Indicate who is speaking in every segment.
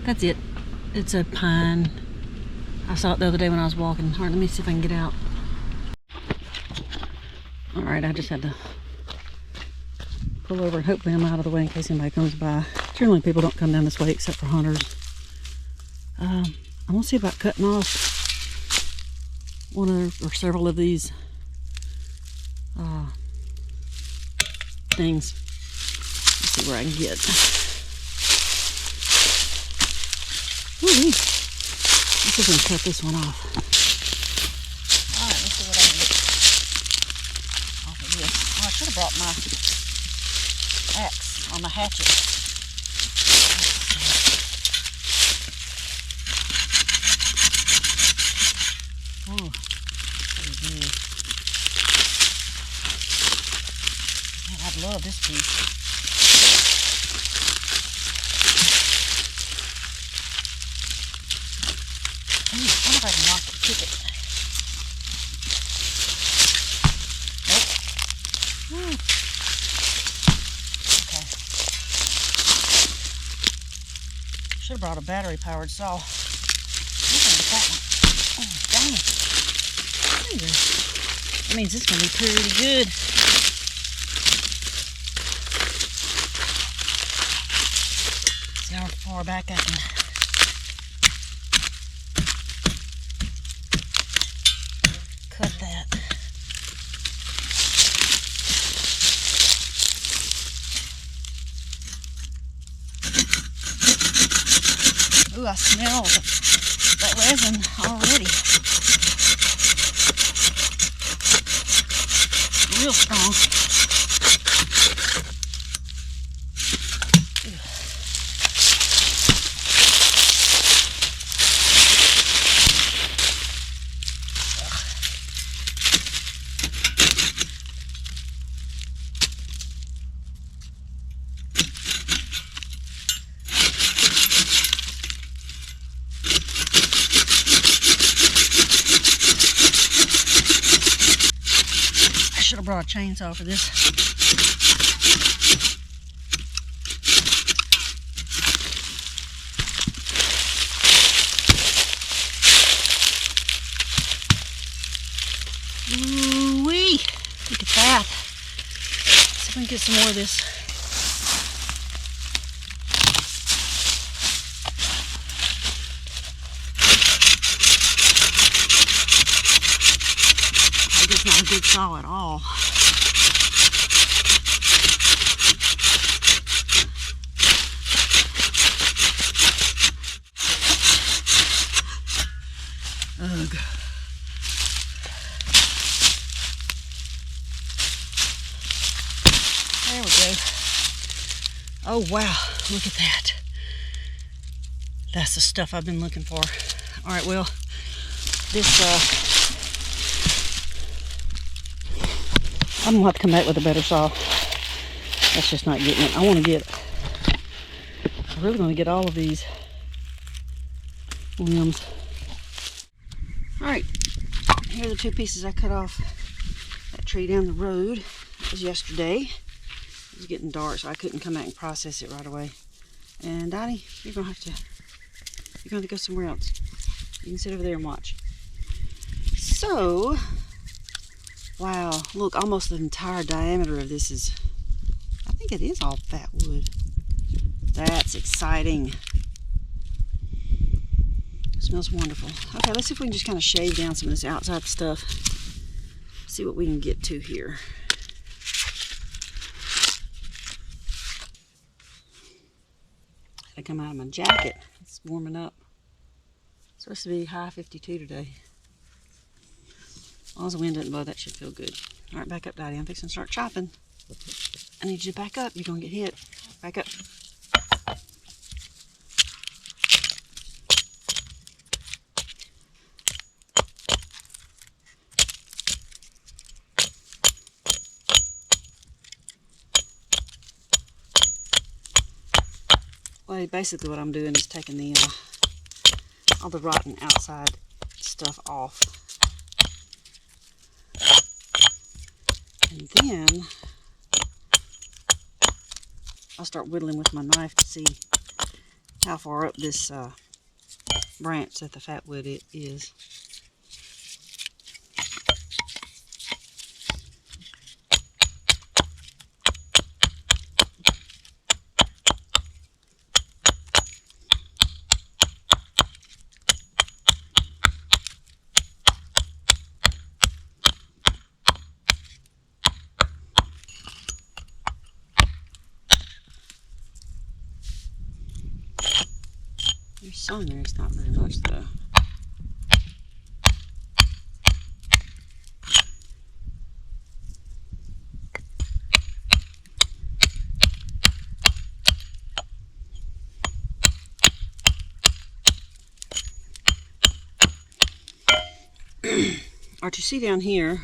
Speaker 1: That's it. It's a pine. I saw it the other day when I was walking. All right, let me see if I can get out. All right, I just had to pull over and hopefully I'm out of the way in case anybody comes by. Generally, people don't come down this way except for hunters. I'm gonna see about cutting off one or several of these things. Let's see where I can get. Ooh, let's see if we can cut this one off. Alright, let's see what I can get off of this. Oh, I should have brought my axe or my hatchet. Oh, pretty good. Man, I love this piece. I wonder if I can knock it, kick it. Nope. Woo. Okay. Should have brought a battery-powered saw. I'm gonna get that one. Oh, dang it. That means it's gonna be pretty good. See how far back I can. Cut that. Ooh, I smell that resin already. Real strong. I should have brought a chainsaw for this. Ooh-wee! Look at that. Let's see if we can get some more of this. It's not a good saw at all. Ugh. There we go. Oh wow, look at that. That's the stuff I've been looking for. All right, well, this I'm gonna have to come back with a better saw. That's just not getting it. I really want to get all of these limbs. All right, here are the two pieces I cut off that tree down the road. That was yesterday. It was getting dark, so I couldn't come out and process it right away. And Donnie, you're gonna have to go somewhere else. You can sit over there and watch. So. Wow, look, almost the entire diameter of this is, I think it is all fat wood. That's exciting. It smells wonderful. Okay, let's see if we can just kind of shave down some of this outside stuff. See what we can get to here. I come out of my jacket. It's warming up. It's supposed to be high 52 today. As long as the wind doesn't blow, that should feel good. All right, back up, Daddy. I'm fixing to start chopping. I need you to back up. You're going to get hit. Back up. Well, basically what I'm doing is taking the all the rotten outside stuff off. And then I'll start whittling with my knife to see how far up this branch that the fatwood it is. There's some there, it's not very much though. What you see down here,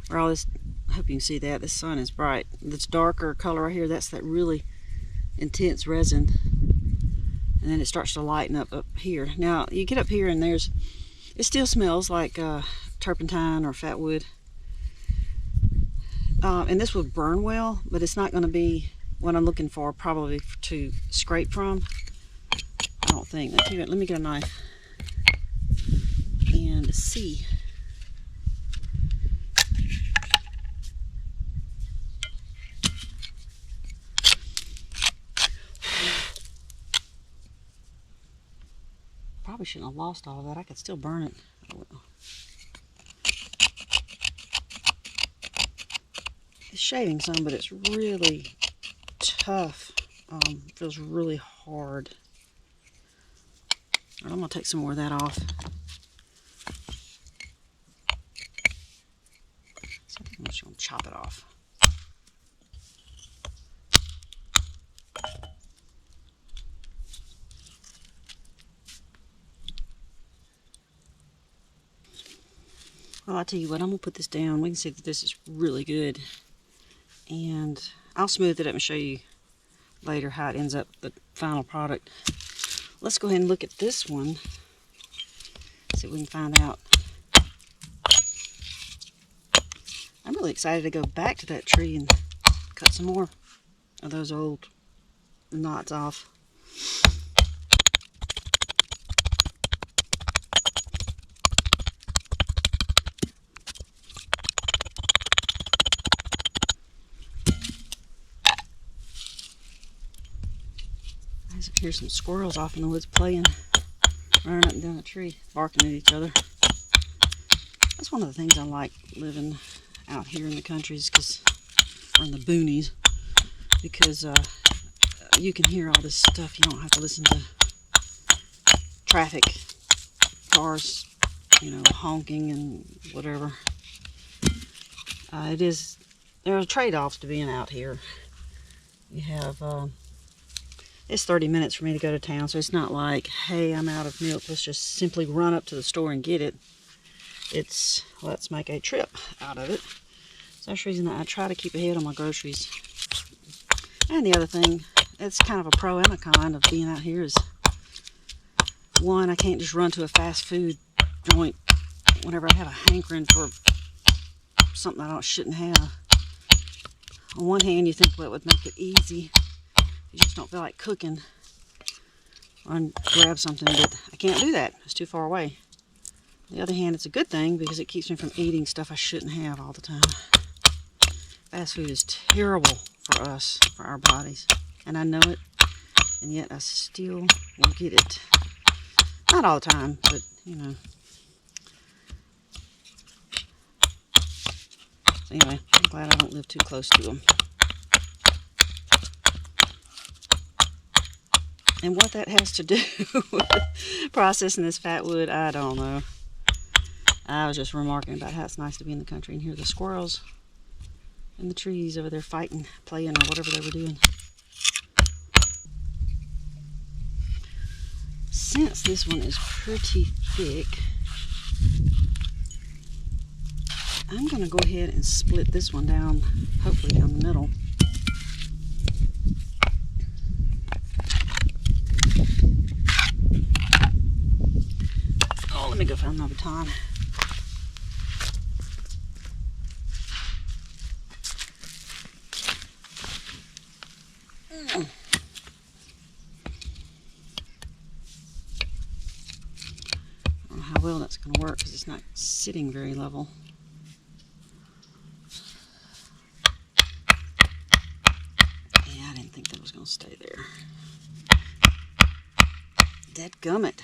Speaker 1: where all this, I hope you can see that, the sun is bright. This darker color right here, that's that really intense resin. And then it starts to lighten up here. Now, you get up here and it still smells like turpentine or fatwood. And this would burn well, but it's not going to be what I'm looking for probably to scrape from. I don't think. Let me get a knife and see. Probably shouldn't have lost all of that. I could still burn it. I will. It's shaving some, but it's really tough. Feels really hard. All right, I'm gonna take some more of that off. So I think I'm just gonna chop it off. Well, I'll tell you what, I'm going to put this down. We can see that this is really good. And I'll smooth it up and show you later how it ends up, the final product. Let's go ahead and look at this one. See if we can find out. I'm really excited to go back to that tree and cut some more of those old knots off. Here's some squirrels off in the woods playing, running up and down the tree, barking at each other. That's one of the things I like living out here in the countries, or in the boonies, because you can hear all this stuff. You don't have to listen to traffic, cars, honking and whatever. There are trade-offs to being out here. You have it's 30 minutes for me to go to town, so it's not like, hey, I'm out of milk, let's just simply run up to the store and get it. It's, let's make a trip out of it. So that's the reason that I try to keep ahead on my groceries. And the other thing, it's kind of a pro and a con of being out here is, one, I can't just run to a fast food joint whenever I have a hankering for something I shouldn't have. On one hand, you think, well, it would make it easy. You just don't feel like cooking, run grab something, but I can't do that. It's too far away. On the other hand, it's a good thing because it keeps me from eating stuff I shouldn't have all the time. Fast food is terrible for us, for our bodies, and I know it, and yet I still will get it. Not all the time, but So anyway, I'm glad I don't live too close to them. And what that has to do with processing this fatwood, I don't know. I was just remarking about how it's nice to be in the country and hear the squirrels in the trees over there fighting, playing, or whatever they were doing. Since this one is pretty thick, I'm going to go ahead and split this one down, hopefully down the middle. Oh, let me go find my baton. well that's going to work because it's not sitting very level. Yeah, I didn't think that was going to stay there. Dadgummit.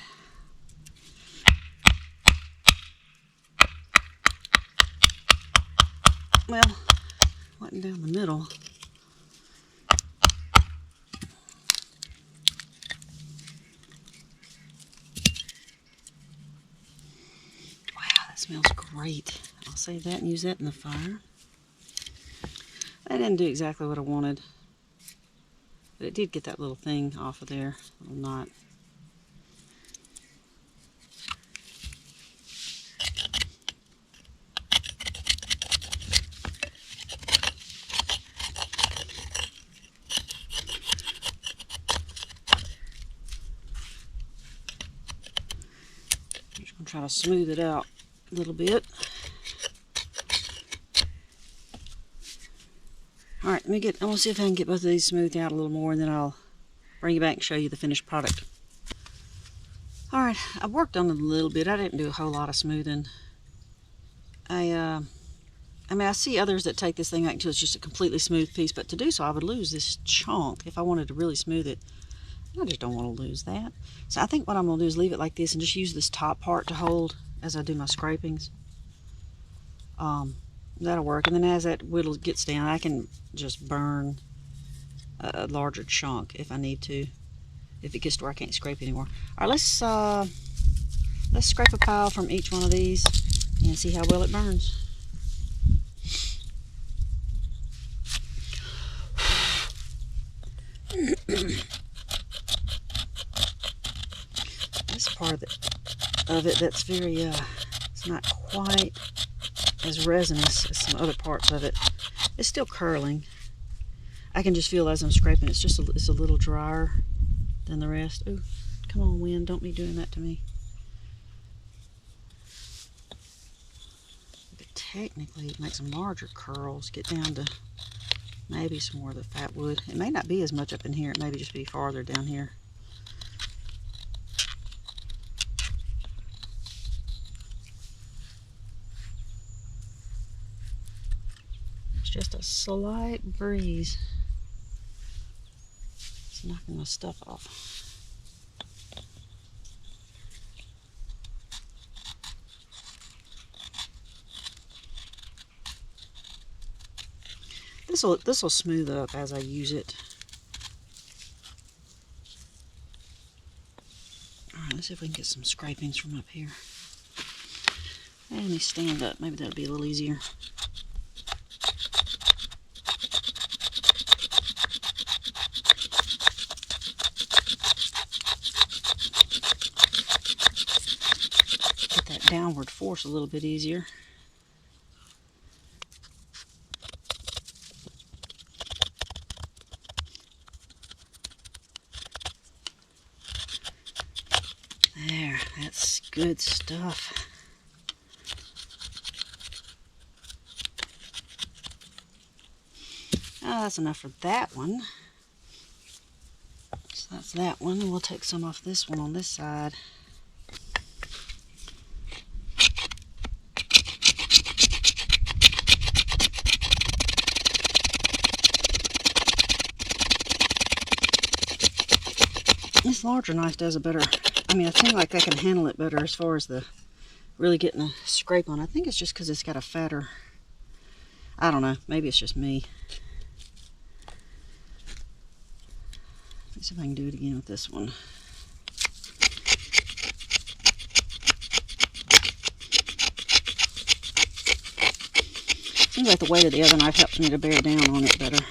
Speaker 1: Well, wasn't down the middle. Wow, that smells great. I'll save that and use that in the fire. I didn't do exactly what I wanted, but it did get that little thing off of there, little knot. I'm just going to try to smooth it out a little bit. Alright, I want to see if I can get both of these smoothed out a little more, and then I'll bring you back and show you the finished product. Alright, I worked on it a little bit. I didn't do a whole lot of smoothing. I see others that take this thing out until it's just a completely smooth piece, but to do so I would lose this chunk if I wanted to really smooth it. I just don't want to lose that. So I think what I'm going to do is leave it like this and just use this top part to hold as I do my scrapings. That'll work, and then as that whittle gets down, I can just burn a larger chunk if I need to, if it gets to where I can't scrape anymore. All right, let's scrape a pile from each one of these and see how well it burns. This part of it that's very it's not quite as resinous as some other parts of it. It's still curling. I can just feel as I'm scraping, it's a little drier than the rest. Ooh, come on, wind, don't be doing that to me. But technically, make some larger curls, get down to maybe some more of the fatwood. It may not be as much up in here, it may just be farther down here. Just a slight breeze. It's knocking my stuff off. This will smooth up as I use it. All right, let's see if we can get some scrapings from up here. And let me stand up. Maybe that'll be a little easier. Downward force a little bit easier. There, that's good stuff. Oh, that's enough for that one. So that's that one, and we'll take some off this one on this side. This larger knife does a better, I seem like I can handle it better as far as the really getting a scrape on. I think it's just because it's got a fatter, I don't know, maybe it's just me. Let's see if I can do it again with this one. Seems like the weight of the other knife helps me to bear down on it better.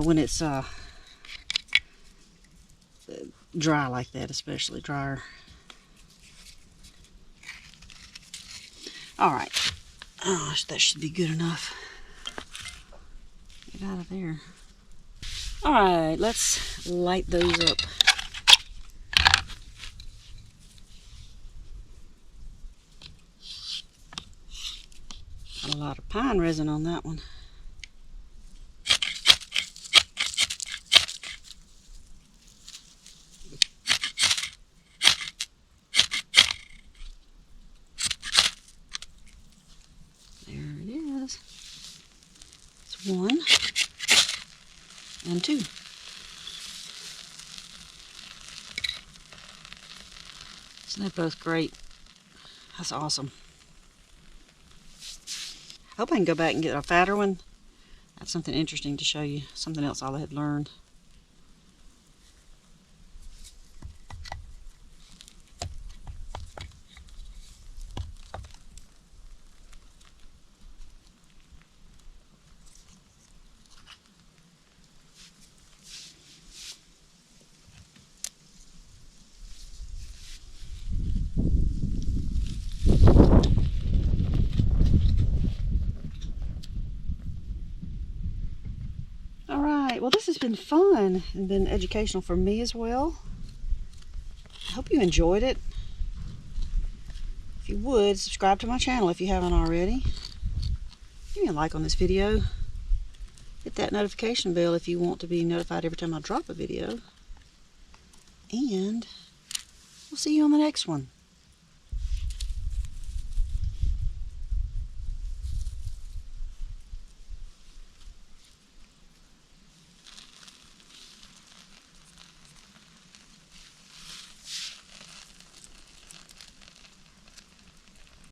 Speaker 1: When it's dry like that, especially drier. All right, oh, that should be good enough. Get out of there. All right, let's light those up. Got a lot of pine resin on that one. and 2. So they're both great. That's awesome. I hope I can go back and get a fatter one. That's something interesting to show you. Something else I had learned. Alright, well this has been fun and been educational for me as well. I hope you enjoyed it. If you would, subscribe to my channel if you haven't already. Give me a like on this video. Hit that notification bell if you want to be notified every time I drop a video. And we'll see you on the next one.